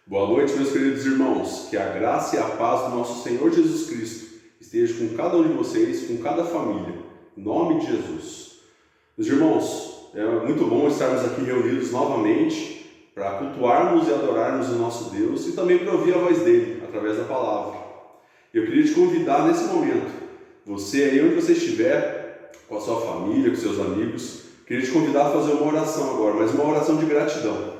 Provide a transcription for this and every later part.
Boa noite, meus queridos irmãos. Que a graça e a paz do nosso Senhor Jesus Cristo esteja com cada um de vocês, com cada família. Em nome de Jesus. Meus irmãos, é muito bom estarmos aqui reunidos novamente para cultuarmos e adorarmos o nosso Deus e também para ouvir a voz dele através da palavra. Eu queria te convidar nesse momento, você aí onde você estiver, com a sua família, com seus amigos, queria te convidar a fazer uma oração agora, mas uma oração de gratidão.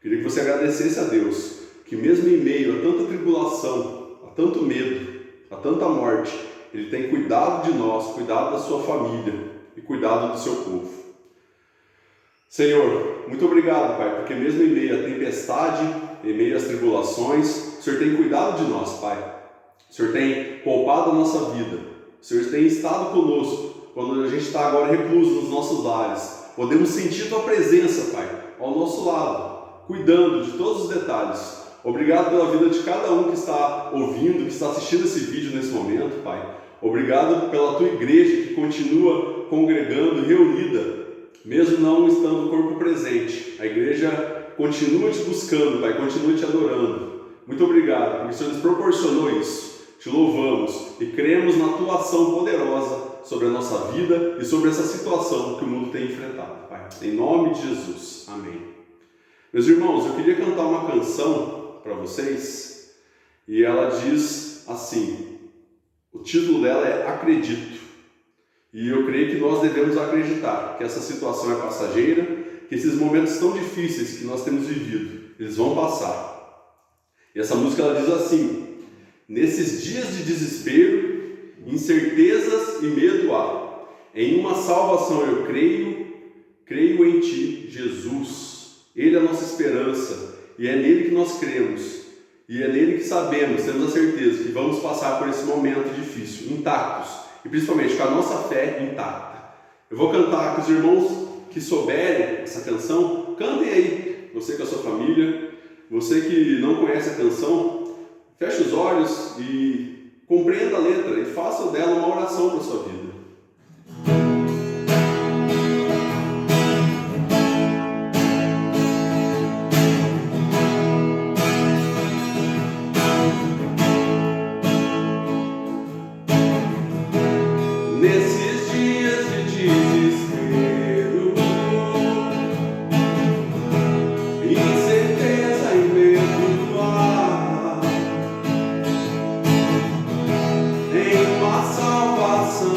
Queria que você agradecesse a Deus, que mesmo em meio a tanta tribulação, a tanto medo, a tanta morte, Ele tem cuidado de nós, cuidado da sua família e cuidado do seu povo. Senhor, muito obrigado, Pai, porque mesmo em meio à tempestade, em meio às tribulações, o Senhor tem cuidado de nós, Pai. O Senhor tem poupado a nossa vida. O Senhor tem estado conosco quando a gente está agora recluso nos nossos lares. Podemos sentir Tua presença, Pai, ao nosso lado, cuidando de todos os detalhes. Obrigado pela vida de cada um que está ouvindo, que está assistindo esse vídeo nesse momento, Pai. Obrigado pela Tua igreja que continua congregando, reunida, mesmo não estando no corpo presente. A igreja continua te buscando, Pai, continua te adorando. Muito obrigado, porque o Senhor nos proporcionou isso. Te louvamos e cremos na Tua ação poderosa sobre a nossa vida e sobre essa situação que o mundo tem enfrentado, Pai. Em nome de Jesus. Amém. Meus irmãos, eu queria cantar uma canção para vocês e ela diz assim, o título dela é Acredito. E eu creio que nós devemos acreditar que essa situação é passageira, que esses momentos tão difíceis que nós temos vivido, eles vão passar. E essa música ela diz assim, nesses dias de desespero, incertezas e medo há, em uma salvação eu creio em Ti, Jesus. Ele é a nossa esperança e é nele que nós cremos e é nele que sabemos, temos a certeza que vamos passar por esse momento difícil, intactos e principalmente com a nossa fé intacta. Eu vou cantar com os irmãos que souberem essa canção, cantem aí, você com a sua família, você que não conhece a canção, feche os olhos e compreenda a letra e faça dela uma oração para a sua vida. Nesses dias de desespero, incerteza e medo há, em uma salvação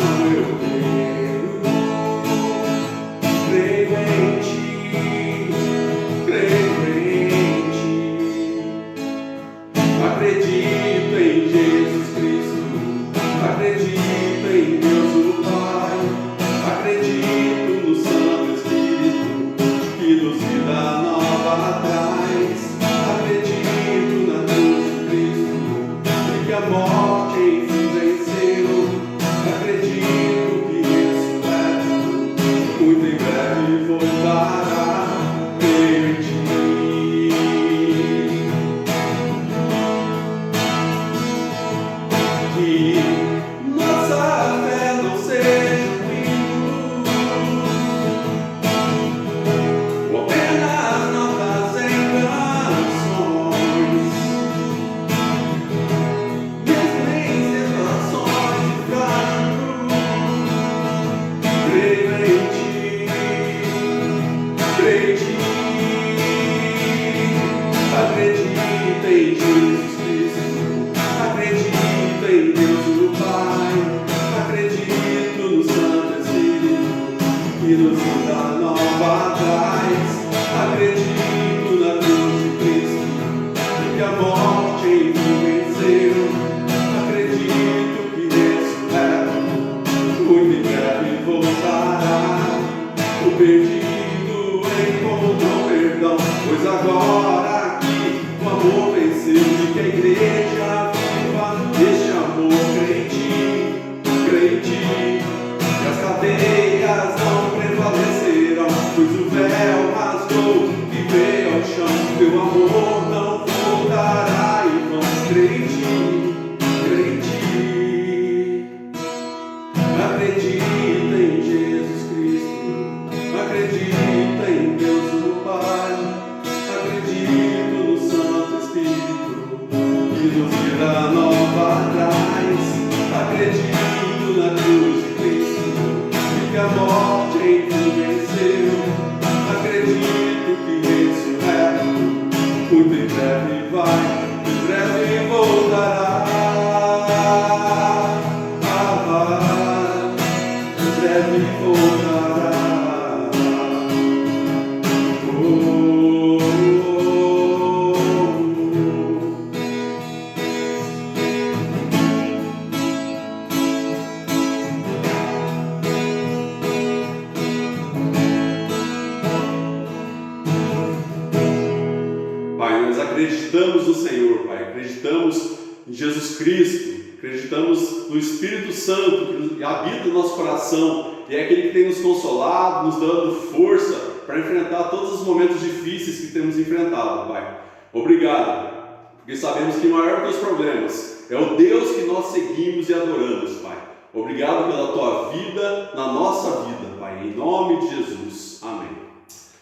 mas acreditamos no Senhor, Pai, acreditamos em Jesus Cristo, acreditamos no Espírito Santo que habita no nosso coração e é aquele que tem nos consolado, nos dando força para enfrentar todos os momentos difíceis que temos enfrentado, Pai. Obrigado, porque sabemos que maior que os problemas é o Deus que nós seguimos e adoramos, Pai. Obrigado pela Tua vida na nossa vida, Pai, em nome de Jesus. Amém.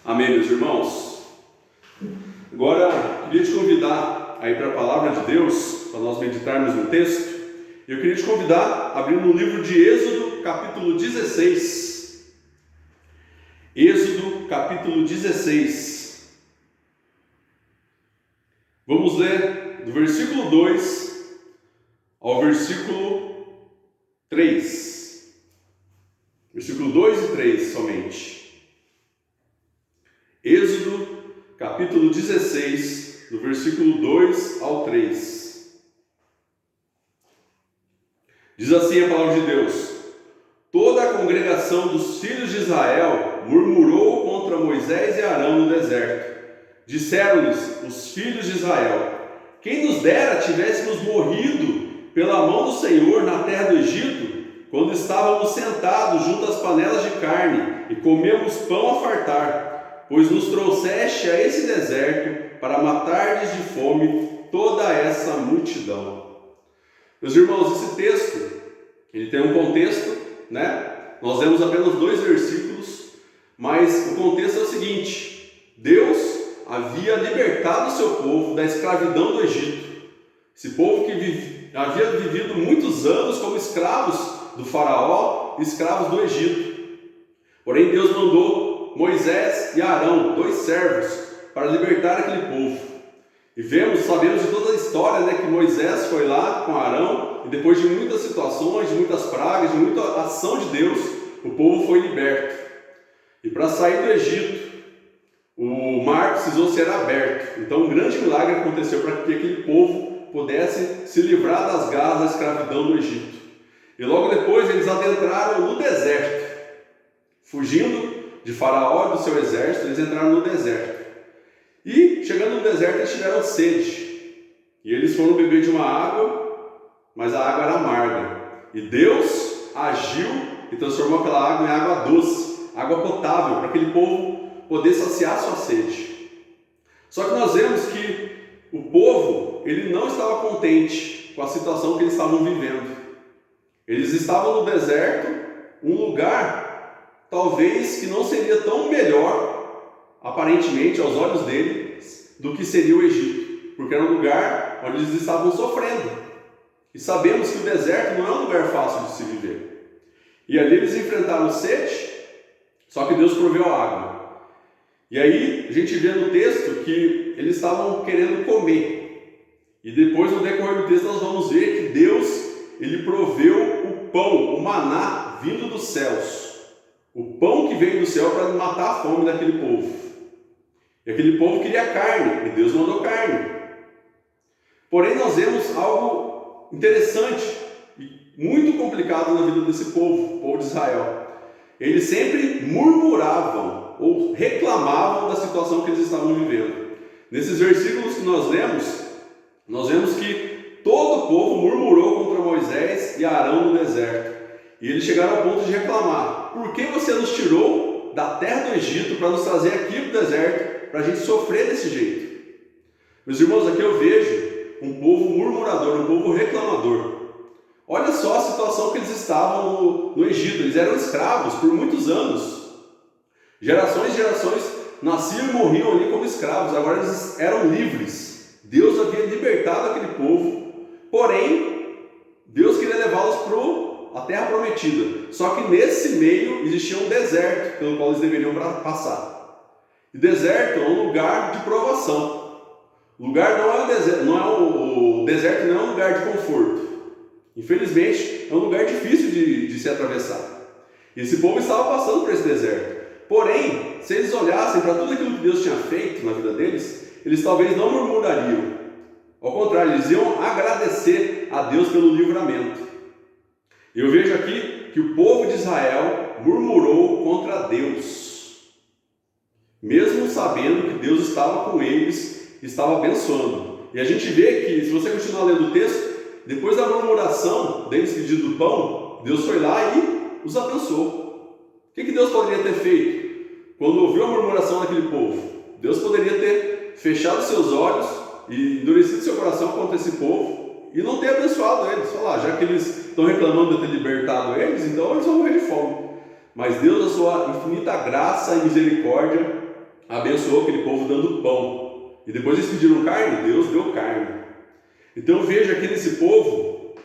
Amém, meus irmãos. Agora, queria te convidar a ir para a Palavra de Deus, para nós meditarmos no texto. Eu queria te convidar a abrir no livro de Êxodo, capítulo 16. Êxodo, capítulo 16. Vamos ler do versículo 2 ao versículo 3. Versículo 2 e 3 somente. Êxodo, capítulo 16, do versículo 2 ao 3. Diz assim a palavra de Deus: Toda a congregação dos filhos de Israel murmurou contra Moisés e Arão no deserto. Disseram-lhes os filhos de Israel: Quem nos dera tivéssemos morrido pela mão do Senhor na terra do Egito, quando estávamos sentados junto às panelas de carne e comemos pão a fartar, pois nos trouxeste a esse deserto para matardes de fome toda essa multidão. Meus irmãos, esse texto, ele tem um contexto, né? Nós lemos apenas 2 versículos, mas o contexto é o seguinte: Deus havia libertado o seu povo da escravidão do Egito. Esse povo que havia vivido muitos anos como escravos do faraó, escravos do Egito. Porém, Deus mandou Moisés e Arão, 2 servos, para libertar aquele povo. E sabemos de toda a história, né, que Moisés foi lá com Arão, e depois de muitas situações, de muitas pragas, de muita ação de Deus, o povo foi liberto. E para sair do Egito, o mar precisou ser aberto. Então um grande milagre aconteceu para que aquele povo pudesse se livrar das garras da escravidão do Egito. E logo depois eles adentraram no deserto. Fugindo de Faraó e do seu exército, eles entraram no deserto. E chegando no deserto eles tiveram sede. E eles foram beber de uma água, mas a água era amarga. E Deus agiu e transformou aquela água em água doce, água potável, para aquele povo poder saciar sua sede. Só que nós vemos que o povo, ele não estava contente com a situação que eles estavam vivendo. Eles estavam no deserto, um lugar talvez que não seria tão melhor, aparentemente aos olhos deles, do que seria o Egito, porque era um lugar onde eles estavam sofrendo. E sabemos que o deserto não é um lugar fácil de se viver. E ali eles enfrentaram sede, só que Deus proveu a água. E aí a gente vê no texto que eles estavam querendo comer. E depois, no decorrer do texto, nós vamos ver que Deus, ele proveu o pão, o maná vindo dos céus. O pão que veio do céu para matar a fome daquele povo. E aquele povo queria carne, e Deus mandou carne. Porém, nós vemos algo interessante e muito complicado na vida desse povo, o povo de Israel. Eles sempre murmuravam ou reclamavam da situação que eles estavam vivendo. Nesses versículos que nós vemos que todo o povo murmurou contra Moisés e Arão no deserto. E eles chegaram ao ponto de reclamar: por que você nos tirou da terra do Egito para nos trazer aqui para o deserto, para a gente sofrer desse jeito? Meus irmãos, aqui eu vejo um povo murmurador, um povo reclamador. Olha só a situação que eles estavam no Egito. Eles eram escravos por muitos anos. Gerações e gerações nasciam e morriam ali como escravos. Agora eles eram livres. Deus havia libertado aquele povo. Porém, Deus queria levá-los para a terra prometida. Só que nesse meio existia um deserto pelo qual eles deveriam passar. E deserto é um lugar de provação. O deserto não é um lugar de conforto. Infelizmente, é um lugar difícil de se atravessar. E esse povo estava passando por esse deserto. Porém, se eles olhassem para tudo aquilo que Deus tinha feito na vida deles, eles talvez não murmurariam. Ao contrário, eles iam agradecer a Deus pelo livramento. Eu vejo aqui que o povo de Israel murmurou contra Deus, mesmo sabendo que Deus estava com eles estava abençoando. E a gente vê que, se você continuar lendo o texto, depois da murmuração deles pedindo pão, Deus foi lá e os abençoou. O que Deus poderia ter feito quando ouviu a murmuração daquele povo? Deus poderia ter fechado seus olhos e endurecido seu coração contra esse povo e não ter abençoado eles. Falar, já que eles estão reclamando de eu ter libertado eles, então eles vão morrer de fome. Mas Deus, na sua infinita graça e misericórdia, abençoou aquele povo dando pão. E depois eles pediram carne, Deus deu carne. Então eu vejo aqui nesse povo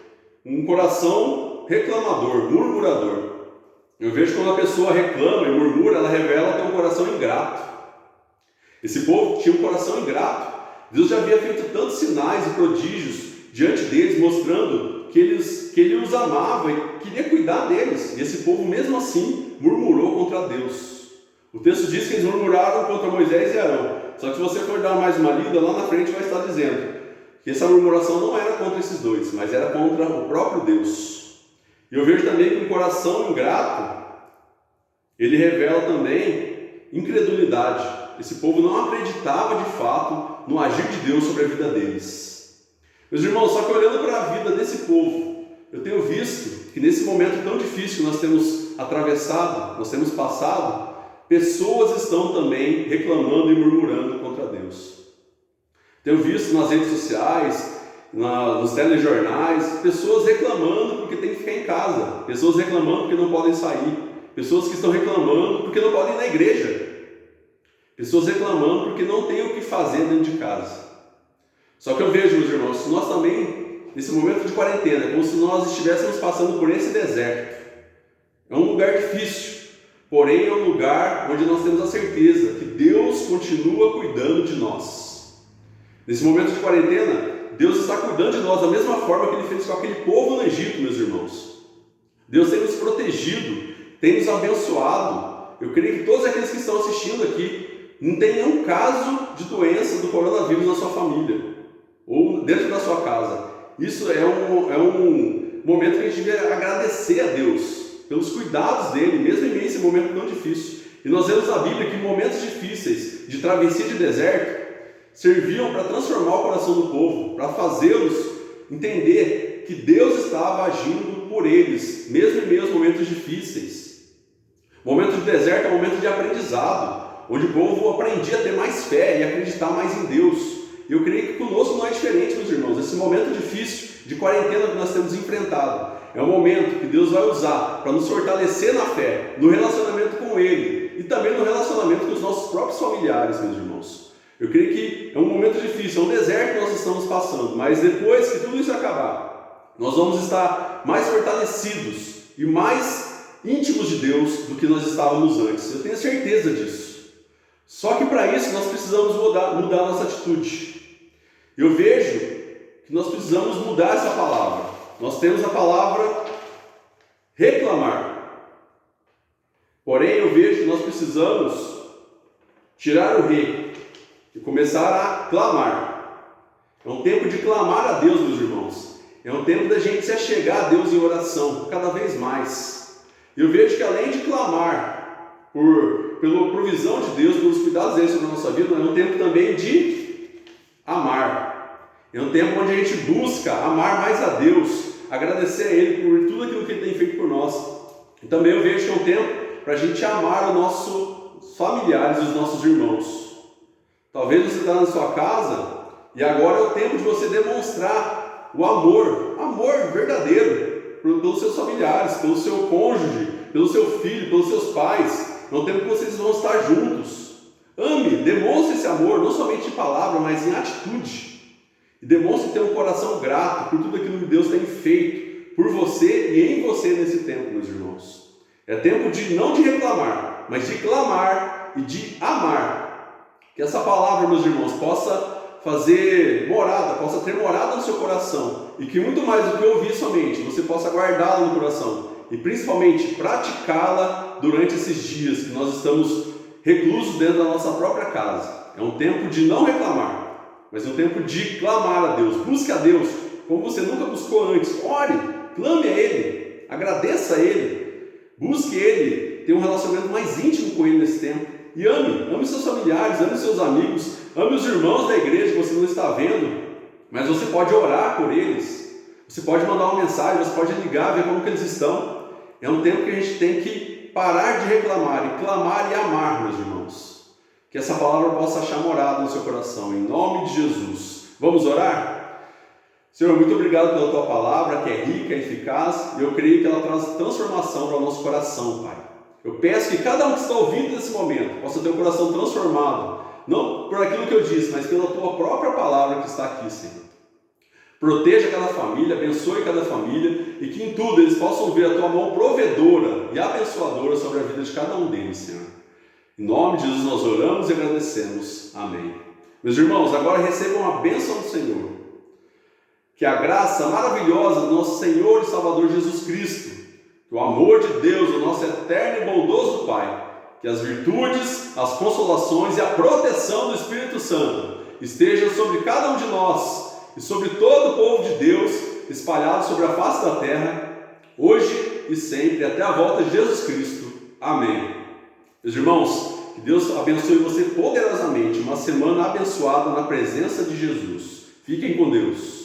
um coração reclamador, murmurador. Eu vejo quando a pessoa reclama e murmura, ela revela ter um coração ingrato. Esse povo tinha um coração ingrato. Deus já havia feito tantos sinais e prodígios diante deles, mostrando que ele os amava e queria cuidar deles. E esse povo, mesmo assim, murmurou contra Deus. O texto diz que eles murmuraram contra Moisés e Arão. Só que se você for dar mais uma lida, lá na frente vai estar dizendo que essa murmuração não era contra esses dois, mas era contra o próprio Deus. E eu vejo também que um coração ingrato, ele revela também incredulidade. Esse povo não acreditava de fato no agir de Deus sobre a vida deles. Meus irmãos, só que olhando para a vida desse povo, eu tenho visto que nesse momento tão difícil que nós temos atravessado, nós temos passado, pessoas estão também reclamando e murmurando contra Deus. Tenho visto nas redes sociais, nos telejornais, pessoas reclamando porque tem que ficar em casa, pessoas reclamando porque não podem sair, pessoas que estão reclamando porque não podem ir na igreja, pessoas reclamando porque não tem o que fazer dentro de casa. Só que eu vejo, meus irmãos, nós também, nesse momento de quarentena, é como se nós estivéssemos passando por esse deserto. É um lugar difícil, porém é um lugar onde nós temos a certeza que Deus continua cuidando de nós. Nesse momento de quarentena, Deus está cuidando de nós da mesma forma que Ele fez com aquele povo no Egito, meus irmãos. Deus tem nos protegido, tem nos abençoado. Eu creio que todos aqueles que estão assistindo aqui não tem nenhum caso de doença do coronavírus na sua família ou dentro da sua casa. Isso é um momento que a gente deve agradecer a Deus pelos cuidados dele, mesmo em meio a esse momento tão difícil. E nós vemos na Bíblia que momentos difíceis de travessia de deserto serviam para transformar o coração do povo, para fazê-los entender que Deus estava agindo por eles, mesmo em meio aos momentos difíceis. Momento de deserto é um momento de aprendizado, onde o povo aprendia a ter mais fé e acreditar mais em Deus. E eu creio que conosco não é diferente, meus irmãos. Esse momento difícil de quarentena que nós temos enfrentado é um momento que Deus vai usar para nos fortalecer na fé, no relacionamento com Ele e também no relacionamento com os nossos próprios familiares, meus irmãos. Eu creio que é um momento difícil, é um deserto que nós estamos passando, mas depois que tudo isso acabar, nós vamos estar mais fortalecidos e mais íntimos de Deus do que nós estávamos antes. Eu tenho certeza disso. Só que para isso nós precisamos mudar a nossa atitude. Eu vejo que nós precisamos mudar essa palavra. Nós temos a palavra reclamar. Porém, eu vejo que nós precisamos tirar o re e começar a clamar. É um tempo de clamar a Deus, meus irmãos. É um tempo da gente se achegar a Deus em oração, cada vez mais. Eu vejo que além de clamar pela provisão de Deus, pelos cuidados dele sobre a nossa vida, é um tempo também de amar. É um tempo onde a gente busca amar mais a Deus, agradecer a Ele por tudo aquilo que Ele tem feito por nós. E também eu vejo que é um tempo para a gente amar os nossos familiares e os nossos irmãos. Talvez você está na sua casa e agora é o tempo de você demonstrar o amor verdadeiro pelos seus familiares, pelo seu cônjuge, pelo seu filho, pelos seus pais. É um tempo que vocês vão estar juntos. Ame, demonstre esse amor, não somente em palavra, mas em atitude. E demonstre ter um coração grato por tudo aquilo que Deus tem feito por você e em você nesse tempo, meus irmãos. É tempo não de reclamar, mas de clamar e de amar. Que essa palavra, meus irmãos, possa fazer morada, possa ter morada no seu coração. E que muito mais do que ouvir somente, você possa guardá-la no coração. E principalmente praticá-la durante esses dias que nós estamos reclusos dentro da nossa própria casa. É um tempo de não reclamar, mas é um tempo de clamar a Deus. Busque a Deus como você nunca buscou antes. Ore, clame a Ele, agradeça a Ele, busque Ele, tenha um relacionamento mais íntimo com Ele nesse tempo. E ame seus familiares, ame seus amigos, Ame os irmãos da igreja que você não está vendo, mas você pode orar por eles. Você pode mandar uma mensagem, você pode ligar, ver como que eles estão. É um tempo que a gente tem que parar de reclamar e clamar e amar, meus irmãos. Que essa palavra possa achar morada no seu coração, em nome de Jesus. Vamos orar? Senhor, muito obrigado pela Tua palavra, que é rica, eficaz, e eu creio que ela traz transformação para o nosso coração, Pai. Eu peço que cada um que está ouvindo nesse momento possa ter o coração transformado, não por aquilo que eu disse, mas pela Tua própria palavra que está aqui, Senhor. Proteja cada família, abençoe cada família, e que em tudo eles possam ver a Tua mão provedora e abençoadora sobre a vida de cada um deles, Senhor. Em nome de Jesus nós oramos e agradecemos. Amém. Meus irmãos, agora recebam a bênção do Senhor. Que a graça maravilhosa do nosso Senhor e Salvador Jesus Cristo, que o amor de Deus, o nosso eterno e bondoso Pai, que as virtudes, as consolações e a proteção do Espírito Santo estejam sobre cada um de nós e sobre todo o povo de Deus, espalhado sobre a face da terra, hoje e sempre, até a volta de Jesus Cristo. Amém. Meus irmãos, que Deus abençoe você poderosamente, uma semana abençoada na presença de Jesus. Fiquem com Deus.